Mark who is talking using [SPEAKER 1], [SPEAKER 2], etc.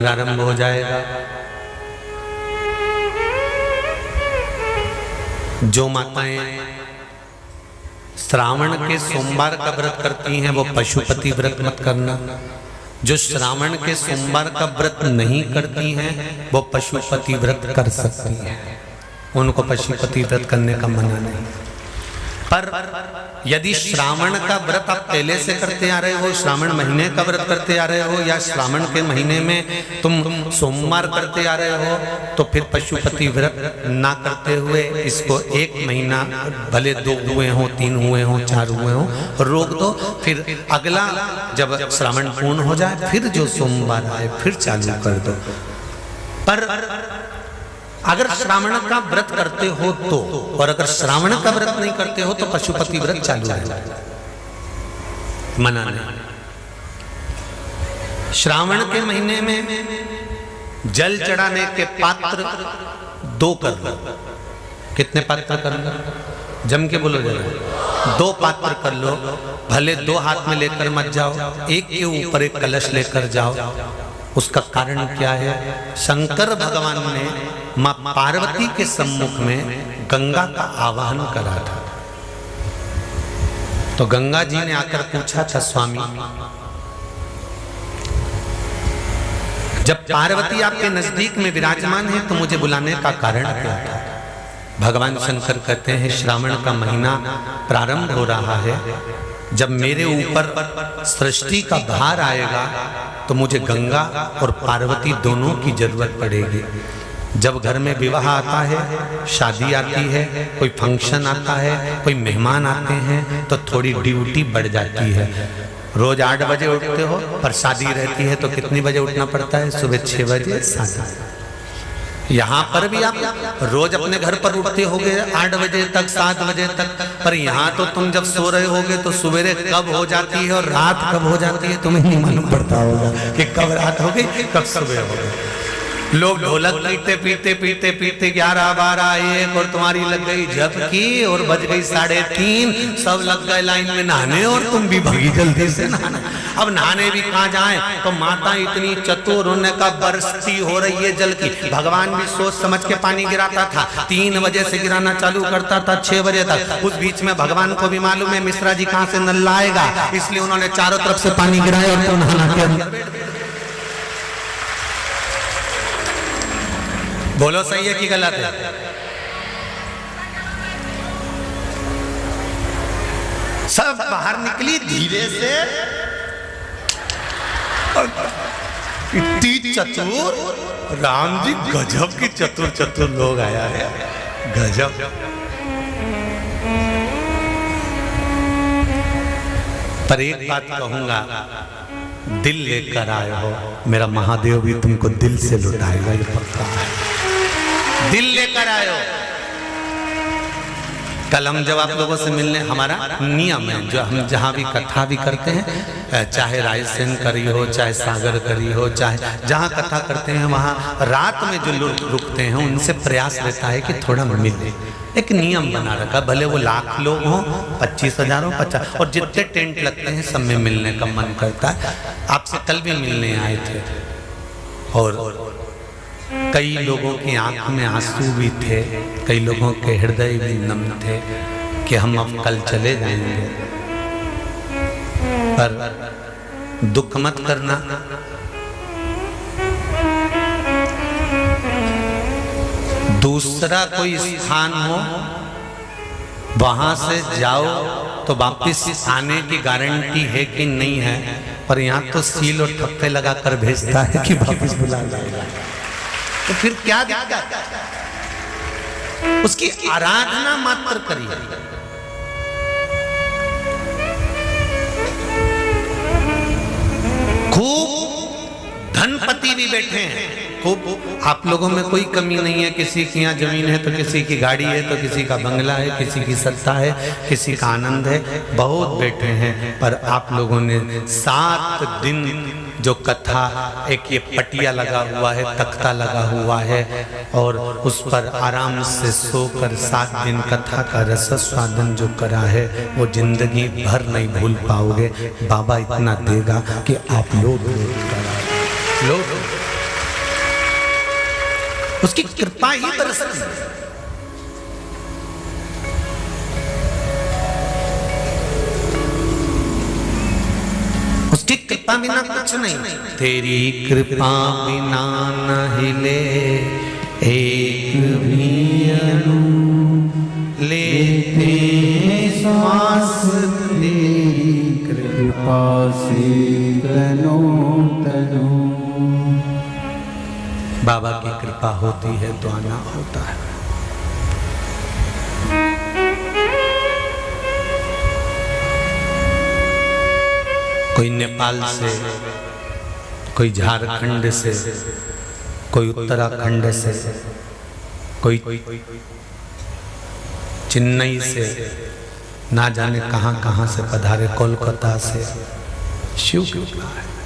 [SPEAKER 1] आरंभ हो जाएगा। जो माताएं श्रावण के सोमवार का व्रत करती हैं वो पशुपति व्रत मत करना। जो श्रावण के सोमवार का व्रत नहीं करती हैं वो पशुपति व्रत कर सकती हैं, उनको पशुपति व्रत करने का मना नहीं। पर यदि श्रावण का व्रत आप पहले से करते आ रहे हो, श्रावण महीने का व्रत करते आ रहे हो, या श्रावण के महीने में तुम सोमवार करते आ रहे हो, तो फिर पशुपति व्रत ना करते हुए इसको 1 महीना, भले 2 हुए हो, 3 हुए हो, 4 हुए हो, रोक दो। फिर अगला जब श्रावण पूर्ण हो जाए फिर जो सोमवार आए फिर चालू कर दो। पर अगर श्रावण का व्रत करते हो तो, और अगर श्रावण का व्रत नहीं करते हो तो पशुपति व्रत चालू है, मना नहीं। श्रावण के महीने में जल चढ़ाने के पात्र 2 कर लो। कितने पात्र कर लो? जम के बोलो जरा। 2 पात्र कर लो, भले 2 हाथ में लेकर मत जाओ, एक के ऊपर एक कलश लेकर जाओ। उसका कारण क्या है? शंकर भगवान ने मां पार्वती के सम्मुख में गंगा का आवाहन करा था। तो गंगा जी ने आकर पूछा था, स्वामी जब पार्वती आपके नजदीक में विराजमान है तो मुझे बुलाने का कारण क्या था? भगवान शंकर कहते हैं, श्रावण का महीना प्रारंभ हो रहा है, जब मेरे ऊपर सृष्टि का भार आएगा तो मुझे गंगा और पार्वती दोनों की जरूरत पड़ेगी। जब घर में विवाह आता है, शादी आती है, कोई फंक्शन आता है, कोई मेहमान आते हैं, तो थोड़ी ड्यूटी बढ़ जाती है। रोज 8 बजे उठते हो, पर शादी रहती है तो कितनी बजे उठना पड़ता है? सुबह 6 बजे 7। यहाँ पर भी आप रोज अपने घर पर उठते होगे 8 बजे तक, 7 बजे तक, पर यहाँ तो तुम जब सो रहे होगे तो सवेरे कब हो जाती है और रात कब हो जाती है तुम्हें नहीं मालूम पड़ता होगा कि कब रात हो गई कब सुबह हो गई। लोग ढोलक पीते पीते पीते पीते 11, 12, 1 और तुम्हारी लग गई झपकी और बज गई 3:30, सब लग गए लाइन में नहाने और तुम भी भागी जल्दी से नहाने। अब नहाने भी कहाँ जाएं? तो माता इतनी चतुर, उन्हें का बरसती हो रही है जल की। भगवान भी सोच समझ के पानी गिराता था, 3 बजे से गिराना चालू करता था 6 बजे तक। उस बीच में भगवान को भी मालूम है मिश्रा जी कहाँ से नल लाएगा, इसलिए उन्होंने चारों तरफ से पानी गिराया और तो नहाना के अंदर। बोलो सही है कि गलत है? सब बाहर निकली धीरे से, इतनी चतुर, राम जी गजब की चतुर चतुर लोग आया है, गजब। पर एक बात कहूंगा, दिल लेकर आए हो, मेरा महादेव भी तुमको दिल से लुटाएगा, ये पक्का है। दिल लेकर आयो। कल हम जब आप लोगों से मिलने, हमारा नियम है, जो हम जहाँ भी कथा भी करते हैं, चाहे रायसेन करी हो, चाहे सागर करी हो, चाहे जहाँ कथा करते हैं वहाँ रात में जो लोग रुकते हैं उनसे प्रयास रहता है कि थोड़ा मिले। एक नियम बना रखा, भले वो 1,00,000 लोग हों, 25,000 हो, 50, और जितने टेंट लगते हैं सब में मिलने का मन करता है। आपसे कल भी मिलने आए थे और कई लोगों की आंख में आंसू भी थे, कई लोगों के हृदय भी नम थे कि हम अब कल चले जाएंगे। पर दुख मत करना, दूसरा कोई स्थान हो वहां से जाओ तो वापिस आने की गारंटी है कि नहीं है, पर यहाँ तो सील और ठप्पे लगाकर भेजता है कि वापिस बुला लाएगा। तो फिर क्या दिक्कत? उसकी आराधना मात्र करिए। खूब धनपति भी बैठे हैं, खूब, आप लोगों में कोई कमी नहीं है। किसी की यहाँ जमीन है तो किसी की गाड़ी है, तो किसी का बंगला है, किसी की सत्ता है, किसी का आनंद है, बहुत बैठे हैं। पर आप लोगों ने 7 दिन जो कथा, एक ये पटिया लगा हुआ है, तख्ता लगा हुआ है, और उस पर आराम से सोकर 7 दिन कथा का रस स्वादन जो करा है वो जिंदगी भर नहीं भूल पाओगे। बाबा इतना देगा कि आप लोग उसकी कृपा ही बरसती है। उसकी कृपा बिना कुछ नहीं। तेरी कृपा बिना न हिले एक भी अणु, लेते श्वास तेरी
[SPEAKER 2] कृपा से तनो तनो।
[SPEAKER 1] बाबा की कृपा होती है तो आना होता है। कोई नेपाल से, कोई झारखंड से, कोई उत्तराखंड से, कोई चेन्नई से, ना जाने कहां कहां से पधारे, कोलकाता से। शिव की कृपा है।